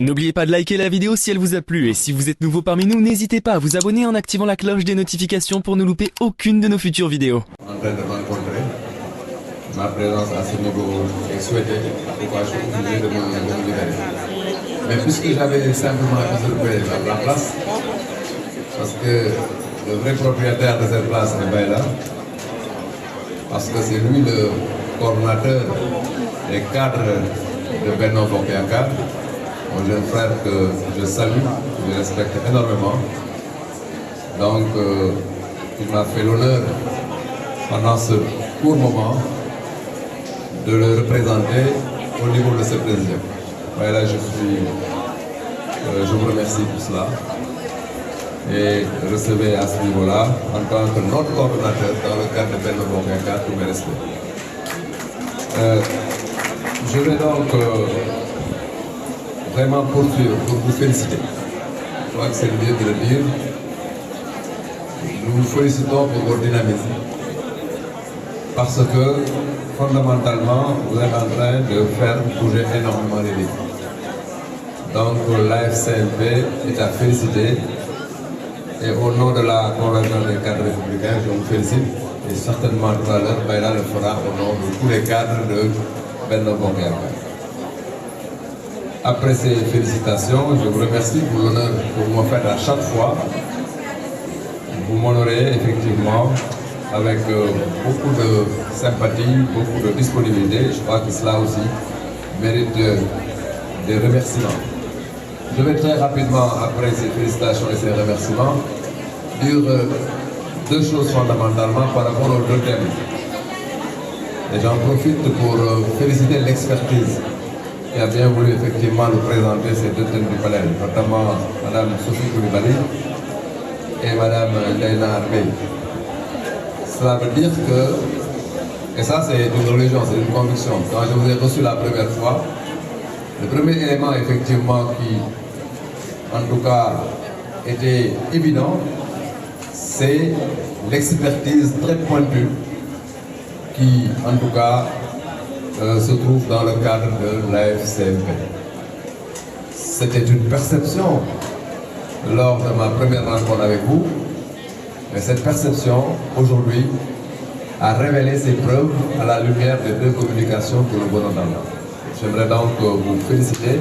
N'oubliez pas de liker la vidéo si elle vous a plu et si vous êtes nouveau parmi nous, n'hésitez pas à vous abonner en activant la cloche des notifications pour ne louper aucune de nos futures vidéos. En train de rencontrer, ma présence à ce niveau est souhaitée, pourquoi je suis obligé de me libérer. Mais puisque j'avais simplement usurpé la place, parce que le vrai propriétaire de cette place est Baïla, parce que c'est lui le coordonnateur des cadres de Benno Bokk Yakaar, mon jeune frère que je salue, que je respecte énormément. Donc, il m'a fait l'honneur pendant ce court moment de le représenter au niveau de ce président. Voilà, je vous remercie pour cela. Et recevez à ce niveau-là, en tant que notre coordonnateur dans le cadre de Benno Bokk Yakaar, tous mes respects. Je vais donc vraiment poursuivre pour vous féliciter. Je crois que c'est le mieux de le dire. Nous vous félicitons pour votre dynamisme. Parce que, fondamentalement, vous êtes en train de faire bouger énormément les lignes. Donc, l'AFCMP est à féliciter. Et au nom de la Convention des cadres républicains, je vous félicite. Et certainement tout à l'heure, Baïla le fera au nom de tous les cadres de Benno Bokk Yakaar. Après ces félicitations, je vous remercie pour l'honneur que vous me faites à chaque fois. Vous m'honorez effectivement avec beaucoup de sympathie, beaucoup de disponibilité. Je crois que cela aussi mérite des remerciements. Je vais très rapidement, après ces félicitations et ces remerciements, dire deux choses fondamentalement par rapport aux deux thèmes. Et j'en profite pour féliciter l'expertise qui a bien voulu effectivement nous présenter ces deux thèmes du panel, notamment Mme Sophie Coulibaly et Mme Ndeyna Arbey. Cela veut dire que, et ça c'est une religion, c'est une conviction, quand je vous ai reçu la première fois, le premier élément effectivement qui, en tout cas, était évident, c'est l'expertise très pointue qui, en tout cas, se trouve dans le cadre de l'AFCMP. C'était une perception lors de ma première rencontre avec vous, mais cette perception, aujourd'hui, a révélé ses preuves à la lumière des deux communications que nous venons d'avoir. J'aimerais donc vous féliciter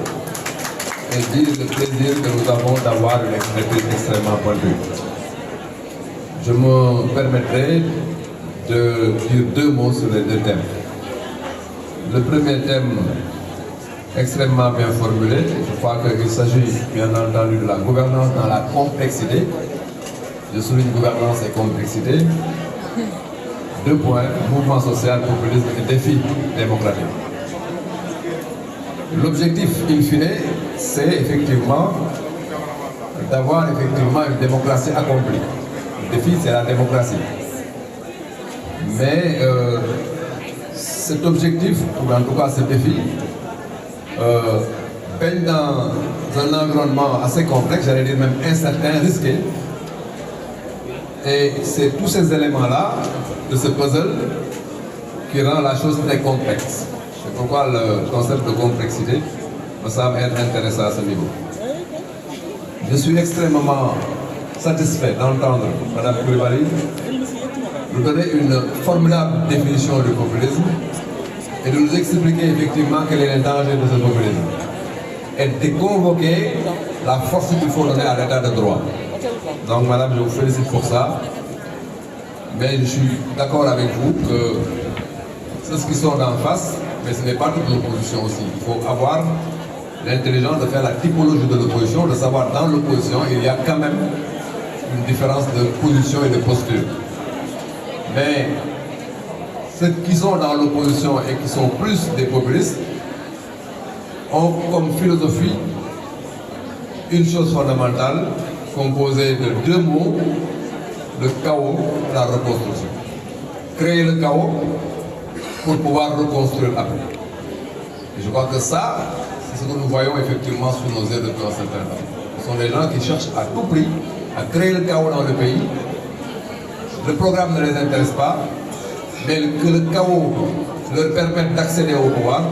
et dire le plaisir que nous avons d'avoir une expertise extrêmement pointue. Je me permettrai de dire deux mots sur les deux thèmes. Le premier thème, extrêmement bien formulé, je crois qu'il s'agit bien entendu de la gouvernance dans la complexité. Je souligne gouvernance et complexité. Deux points, mouvement social, populisme et défi démocratique. L'objectif, in fine, c'est effectivement d'avoir effectivement une démocratie accomplie. Le défi, c'est la démocratie. Mais cet objectif, ou en tout cas ce défi, baigne dans un environnement assez complexe, j'allais dire même incertain, risqué. Et c'est tous ces éléments-là de ce puzzle qui rend la chose très complexe. C'est pourquoi le concept de complexité me semble être intéressant à ce niveau. Je suis extrêmement satisfait d'entendre Mme Coulibaly nous donner une formidable définition du populisme et de nous expliquer effectivement quel est le danger de ce populisme et de convoquer la force qu'il faut donner à l'état de droit. Donc madame, je vous félicite pour ça, mais je suis d'accord avec vous que c'est ce qui sont d'en face, mais ce n'est pas toute l'opposition aussi. Il faut avoir l'intelligence de faire la typologie de l'opposition, de savoir dans l'opposition il y a quand même une différence de position et de posture. Mais ceux qui sont dans l'opposition et qui sont plus des populistes ont comme philosophie une chose fondamentale composée de deux mots, le chaos et la reconstruction. Créer le chaos pour pouvoir reconstruire après. Et je crois que ça, c'est ce que nous voyons effectivement sous nos yeux depuis un certain temps. Ce sont des gens qui cherchent à tout prix à créer le chaos dans le pays. Le programme ne les intéresse pas, mais que le chaos leur permette d'accéder au pouvoir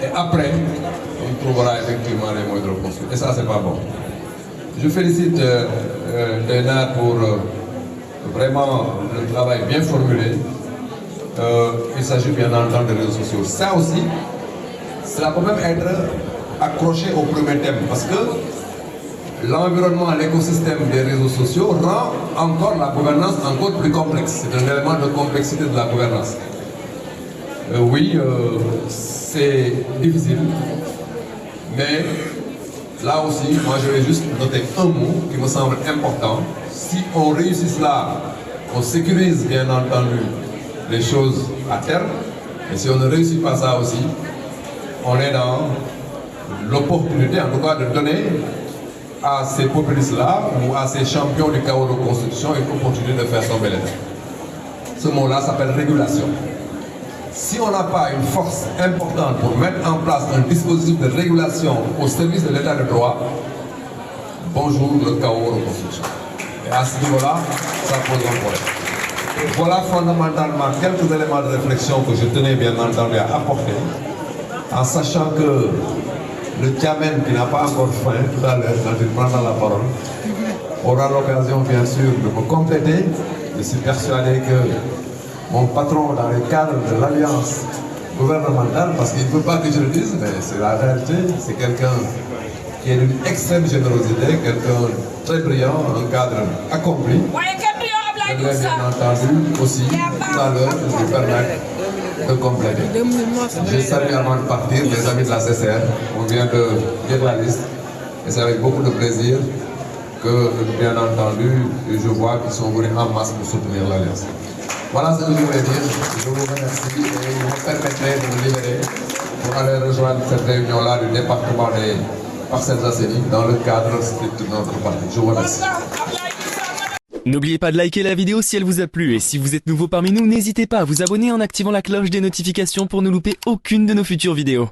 et après il trouvera effectivement les moyens de reconstruire. Et ça, c'est pas bon. Je félicite Dena pour vraiment le travail bien formulé. Il s'agit bien entendu des réseaux sociaux. Ça aussi, cela peut même être accroché au premier thème parce que l'environnement, l'écosystème des réseaux sociaux rend encore la gouvernance encore plus complexe. C'est un élément de complexité de la gouvernance. Oui, c'est difficile, mais là aussi, moi je vais juste noter un mot qui me semble important. Si on réussit cela, on sécurise bien entendu les choses à terme, et si on ne réussit pas ça aussi, on est dans l'opportunité en tout cas de donner à ces populistes-là ou à ces champions du chaos de constitution une opportunité de faire tomber l'État. Ce mot-là s'appelle régulation. Si on n'a pas une force importante pour mettre en place un dispositif de régulation au service de l'état de droit, bonjour le chaos de constitution. Et à ce niveau-là, ça pose un problème. Et voilà fondamentalement quelques éléments de réflexion que je tenais bien entendu à apporter, en sachant que le Tiamen qui n'a pas encore faim tout à l'heure quand il prendra la parole aura l'occasion bien sûr de me compléter. Je suis persuadé que mon patron dans le cadre de l'alliance gouvernementale, parce qu'il ne veut pas que je le dise, mais c'est la réalité, c'est quelqu'un qui est d'une extrême générosité, quelqu'un de très brillant, un cadre accompli. Je vais bien entendu aussi tout à l'heure lui permettre de compléter. Je salue avant de partir les amis de la CCR, on vient de lire la liste, et c'est avec beaucoup de plaisir que bien entendu je vois qu'ils sont venus en masse pour soutenir l'alliance. Voilà ce que je voulais dire. Je vous remercie et vous me permettrez de me libérer pour aller rejoindre cette réunion-là du département des Parcelles Assainies dans le cadre strict de notre parti. Je vous remercie. N'oubliez pas de liker la vidéo si elle vous a plu et si vous êtes nouveau parmi nous, n'hésitez pas à vous abonner en activant la cloche des notifications pour ne louper aucune de nos futures vidéos.